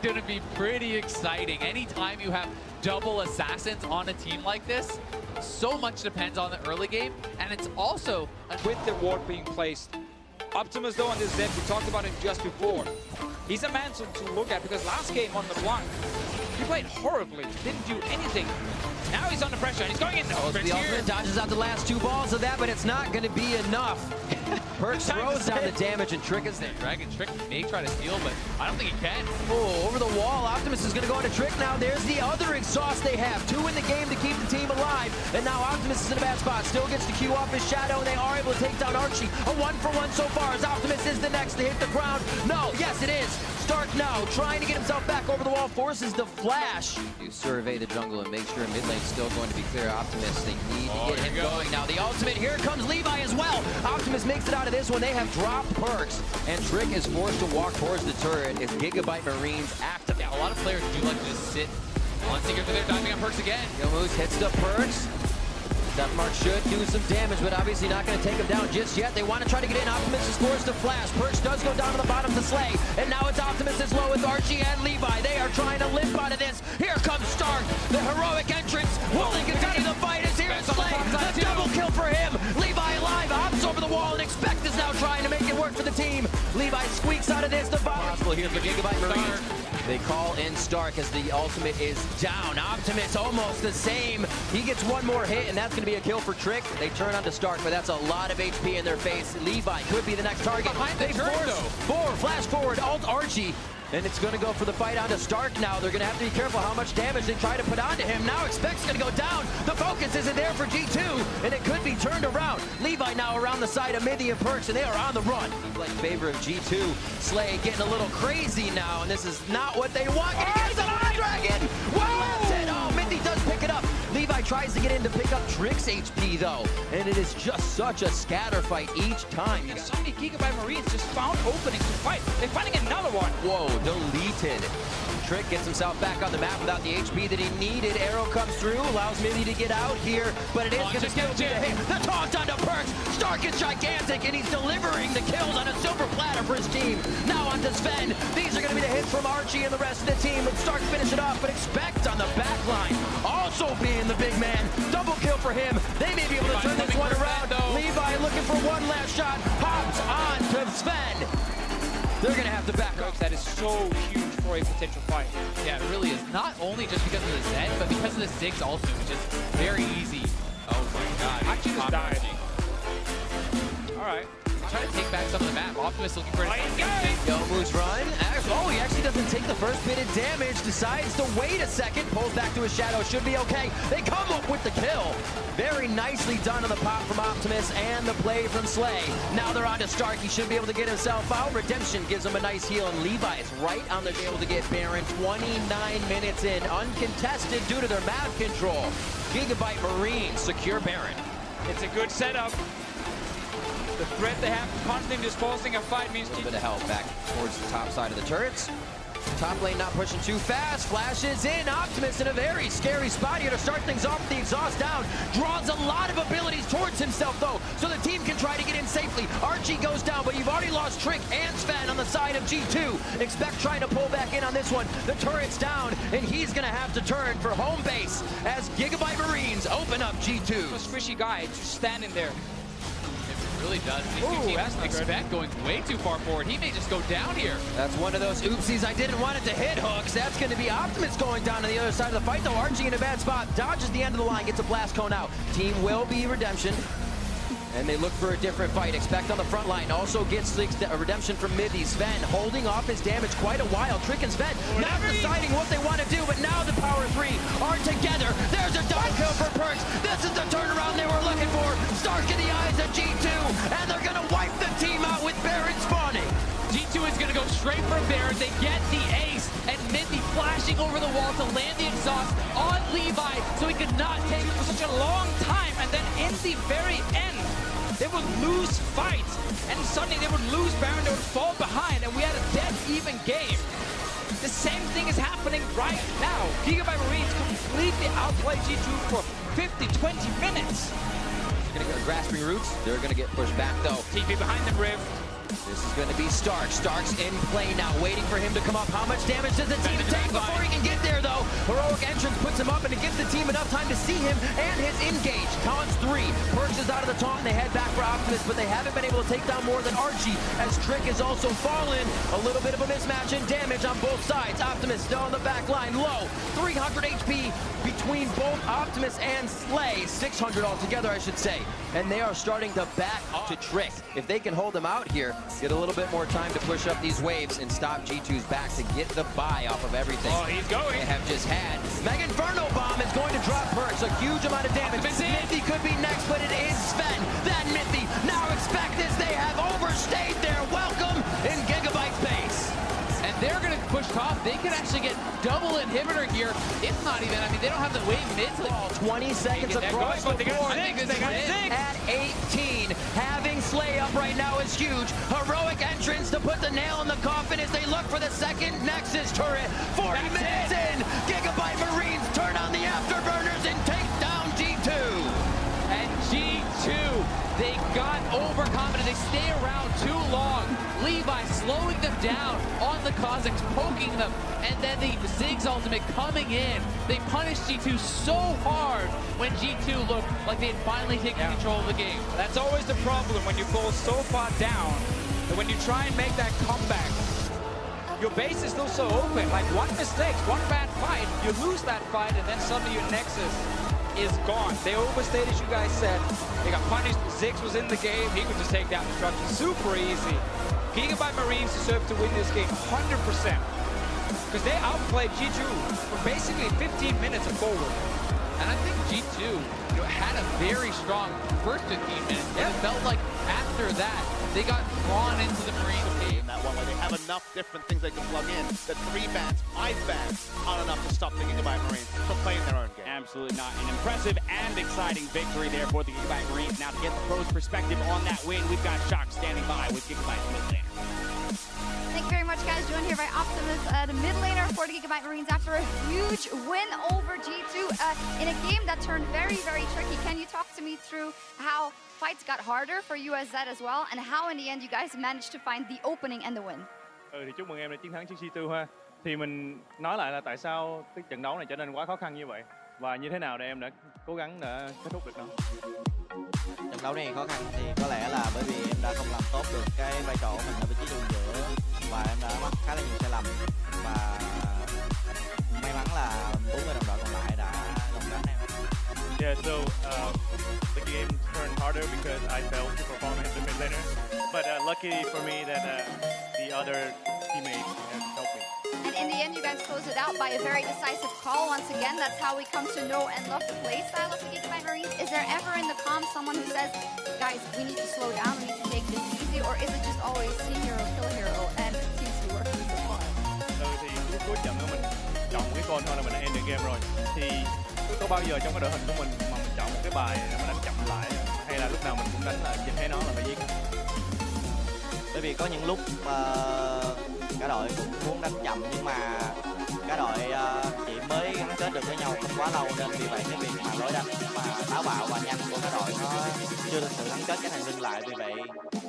going to be pretty exciting. Anytime you have double assassins on a team like this, so much depends on the early game, and it's also with the ward being placed. Optimus, though, on this Zed, we talked about him just before. He's a man to look at, because last game on the block, he played horribly, didn't do anything. Now he's under pressure, and he's going in. Oh, the ultimate dodges out the last 2 balls of that, but it's not going to be enough. Perks throws down the damage, and Trick is there. Dragon Trick may try to steal, but I don't think he can. Oh, over the wall. Optimus is going to go into Trick now. There's the other exhaust they have. 2 in the game to keep the team alive. And now Optimus is in a bad spot. Still gets to queue off his shadow, and they are able to take down Archie. A 1-for-1 so far as Optimus is the next to hit the ground. No, yes, it is. Stark now trying to get himself back over the wall, forces the flash. You survey the jungle and make sure mid lane's still going to be clear. Optimus, they need to get him going. Now the ultimate, here comes Levi as well. Optimus makes it out of this one. They have dropped perks, and Trick is forced to walk towards the turret as Gigabyte Marines active. Yeah, a lot of players do like to just sit on Seeker, but they're diving on perks again. Yomu's hits the perks. Death Mark should do some damage, but obviously not going to take him down just yet. They want to try to get in. Optimus is forced to flash. Perks does go down to the bottom to Slay. And now it's Optimus as low as Archie and Levi. They are trying to limp out of this. Here comes Stark, the heroic entrance. Will they continue the fight? Is here Slay. The double kill for him. Levi alive, hops over the wall, and Expect is now trying to make it work for the team. Levi squeaks out of this. The possible here for Gigabyte Marines. They call in Stark as the ultimate is down. Optimus almost the same. He gets one more hit, and that's going to be a kill for Trick. They turn onto Stark, but that's a lot of HP in their face. Levi could be the next target. They force flash forward, alt Archie. And it's going to go for the fight onto Stark now. They're going to have to be careful how much damage they try to put onto him. Now Expect's going to go down. The focus isn't there for G2, and it could be turned around. Levi now around the side of Mithy and Perks, and they are on the run. In favor of G2. Slay getting a little crazy now, and this is not what they want. And he gets the Dragon! Well, that's it. Oh, Mithy does pick it up. Levi tries to get in to pick up Trick's HP, though, and it is just such a scatter fight each time. And so many Gigabyte Marines just found openings to fight. They're finding another one. Whoa, deleted. Trick gets himself back on the map without the HP that he needed. Arrow comes through, allows Mithy to get out here, but it is going to still be a hit. The taunt onto Perks. Stark is gigantic, and he's delivering the kills on a silver platter for his team. Now onto Sven. These are going to be the hits from Archie and the rest of the team. Let Stark finish it off, but Expect on the back line. Also being the big man. Double kill for him. They may be able to turn this one around. Levi looking for one last shot. Hops on to Sven. They're going to have to back up. That is so huge for a potential fight. Yeah, it really is. Not only just because of the Zed, but because of the Ziggs also, which is very easy. Oh my god. Archie just died. Alright. Trying to take back some of the map. Optimus looking for it. Yomu's run. Oh, he actually doesn't take the first bit of damage. Decides to wait a second. Pulls back to his shadow. Should be okay. They come up with the kill. Very nicely done on the pop from Optimus and the play from Slay. Now they're on to Stark. He should be able to get himself out. Redemption gives him a nice heal, and Levi is right on the able to get Baron. 29 minutes in, uncontested due to their map control. Gigabyte Marines secure Baron. It's a good setup. The threat they have constantly disposing a fight means... A little bit of help back towards the top side of the turrets. Top lane not pushing too fast. Flashes in. Optimus in a very scary spot here to start things off with the exhaust down. Draws a lot of abilities towards himself, though, so the team can try to get in safely. Archie goes down, but you've already lost Trick and Sven on the side of G2. Expect trying to pull back in on this one. The turret's down, and he's going to have to turn for home base as Gigabyte Marines open up G2. This fishy guy just standing there. Really does. These two teams Expect going way too far forward. He may just go down here. That's one of those oopsies. I didn't want it to hit hooks. That's going to be Optimus going down to the other side of the fight, though. Archie in a bad spot. Dodges the end of the line, gets a blast cone out. Team will be Redemption. And they look for a different fight. Expect on the front line. Also gets a redemption from Mithy. Sven holding off his damage quite a while. Trick and Sven not deciding what they want to do, but now the power three are together. There's a double kill for Perks. This is the turnaround they were looking for. Stark in the eyes of G2, and they're going to wipe the team out with Baron spawning. G2 is going to go straight for Baron. They get the ace, and Mithy flashing over the wall to land the exhaust on Levi, so he could not take it for such a long time, and then in the very end, they would lose fight, and suddenly they would lose Baron, they would fall behind, and we had a dead even game. The same thing is happening right now. Gigabyte Marines completely outplay G2 for 50, 20 minutes. They're going to go grasping roots. They're going to get pushed back, though. TP behind them, Riv. This is going to be Stark. Stark's in play now, waiting for him to come up. How much damage does the team take before he can get there, though? Heroic entrance puts him up, and it gives the team enough time to see him and his engage. Counts 3. Perks is out of the taunt, and they head back for Optimus, but they haven't been able to take down more than Archie, as Trick has also fallen. A little bit of a mismatch in damage on both sides. Optimus still on the back line, low. 300 HP between both Optimus and Slay. 600 altogether, I should say. And they are starting to back up to Trick. If they can hold him out here, get a little bit more time to push up these waves and stop G2's back to get the buy off of everything. Oh, he's going. They have just had. Mega Inferno Bomb is going to drop Perks. A huge amount of damage. Mithy could be next, but it is Sven. That Mithy. Now expect this. They have overstayed their welcome in Gigabyte space. And they're going to push top. They could actually get double inhibitor here, if not even. I mean, they don't have the wave mid to 20 seconds across the board. I think this is it. At 18, having Slay up right now is huge. Heroic entrance to put the nail in the coffin as they look for the second Nexus turret. 40 minutes in, Gigabyte Marines turn on the afterburners and take down G2. And G2, they got overconfident. They stay around too long. Levi slowing them down on the Cossacks, poking them, and then the Ziggs ultimate coming in. They punished G2 so hard when G2 looked like they had finally taken control of the game. That's always the problem when you fall so far down that when you try and make that comeback, your base is still so open. Like one mistake, one bad fight, you lose that fight, and then suddenly your Nexus is gone. They overstayed, as you guys said. They got punished. Ziggs was in the game. He could just take down Destruction super easy. Gigabyte Marines deserve to win this game 100%. Because they outplayed G2 for basically 15 minutes and forward. And I think G2 had a very strong first 15 minutes. But it felt like after that, they got drawn into the Marine game. That one where they have enough different things they can plug in that 3 bans, 5 bans aren't enough to stop the Gigabyte Marines from playing their own game. Absolutely not. An impressive and exciting victory there for the Gigabyte Marines. Now to get the pros' perspective on that win, we've got Shock standing by with Gigabyte's mid laner. Thank you very much, guys. Joined here by Optimus, the mid laner for the Gigabyte Marines after a huge win over G2 in a game that turned very, very tricky. Can you talk to me through how fights got harder for you as that as well, and how in the end you guys managed to find the opening and the win? Thì chúc mừng em đã chiến thắng trước G2 ha. Thì mình nói lại là tại sao cái trận đấu này trở nên quá khó khăn như vậy và như thế nào để em đã cố gắng để kết thúc được nó. Trận đấu này khó khăn thì có lẽ là bởi vì em đã không làm tốt được cái vai trò của mình ở vị trí đường giữa và em đã mắc khá là nhiều sai lầm và may mắn là 4 người đồng đội còn lại đã gồng gánh em. Yeah, so the game turned harder because I failed to perform as the mid laner, but lucky for me that the other teammates helped me. And in the end, you guys closed it out by a very decisive call. Once again, that's how we come to know and love the play style of the Gigabyte Marines. Is there ever in the comms someone who says, guys, we need to slow down, we need to take this easy, or is it just always see hero, kill hero, and it seems to be working so far? Thì lúc cuối trận đó mình chọn cái con thôi là mình đã end the game rồi. Thì có bao giờ trong cái đội hình của mình mà mình chọn một cái bài để mình đánh chậm lại, hay là lúc nào mình cũng đánh là nhìn thấy nó là phải giết? Bởi vì có những lúc cả đội cũng muốn đánh chậm nhưng mà cả đội chỉ mới gắn kết được với nhau không quá lâu, nên vì vậy cái việc mà lối đánh mà táo bạo và nhanh của cả đội nó chưa thực sự gắn kết cái thành dừng lại. Vì vậy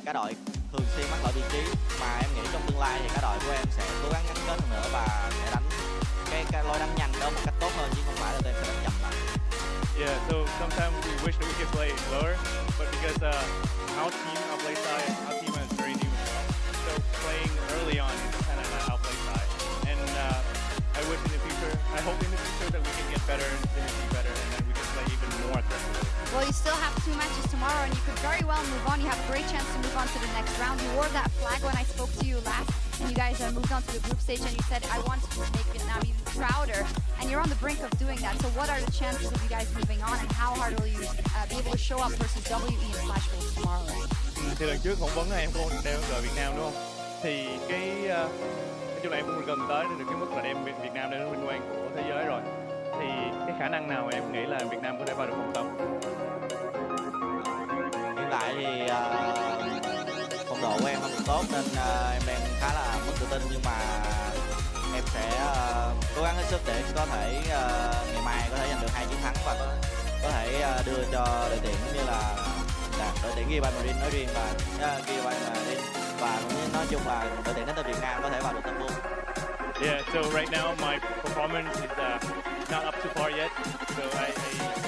cả đội thường xuyên mắc lỗi vị trí, mà em nghĩ trong tương lai thì cả đội của em sẽ cố gắng gắn kết hơn nữa và sẽ đánh cái lối đánh nhanh đó một cách tốt hơn chứ không phải là tụi em sẽ đánh chậm lại. Yeah, so sometimes we wish that we could play lower, but because our team, our play style, our team is very new, so playing early on is kind of our play style. And I wish in the future, I hope in the future that we can get better and synergy better, and then we can play even more aggressively. Well, you still have 2 matches tomorrow, and you could very well move on. You have a great chance to move on to the next round. You wore that flag when I spoke to you last, and you guys moved on to the group stage, and you said, I want to make Vietnam even prouder. And you're on the brink of doing that. So what are the chances of you guys moving on, and how hard will you be able to show up versus WE and Flash Wolves tomorrow? Thì lần trước phỏng vấn em cũng đeo cờ Việt Nam đúng không? Thì cái nói chung là em cũng gần tới được cái mức là đem Việt Nam lên vinh quang của thế giới rồi. Thì cái khả năng nào em nghĩ là Việt Nam có thể vào được vòng top? Hiện tại thì phong độ của em không được tốt nên em đang khá là mất tự tin, nhưng mà em sẽ cố gắng hết sức để có thể ngày mai có thể giành được 2 chiến thắng và có thể đưa cho đội tuyển cũng như là đội tuyển Gigabyte Marine nói riêng và Gigabyte Marine và cũng nói chung là đội tuyển đến từ Việt Nam có thể vào được top 4. Yeah, so right now my performance is not up to par yet, so I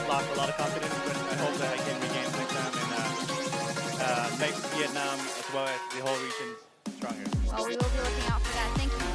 lost a lot of confidence, but I hope that I can regain next time and make Vietnam as well as the whole region stronger. Well, we will be looking out for that. Thank you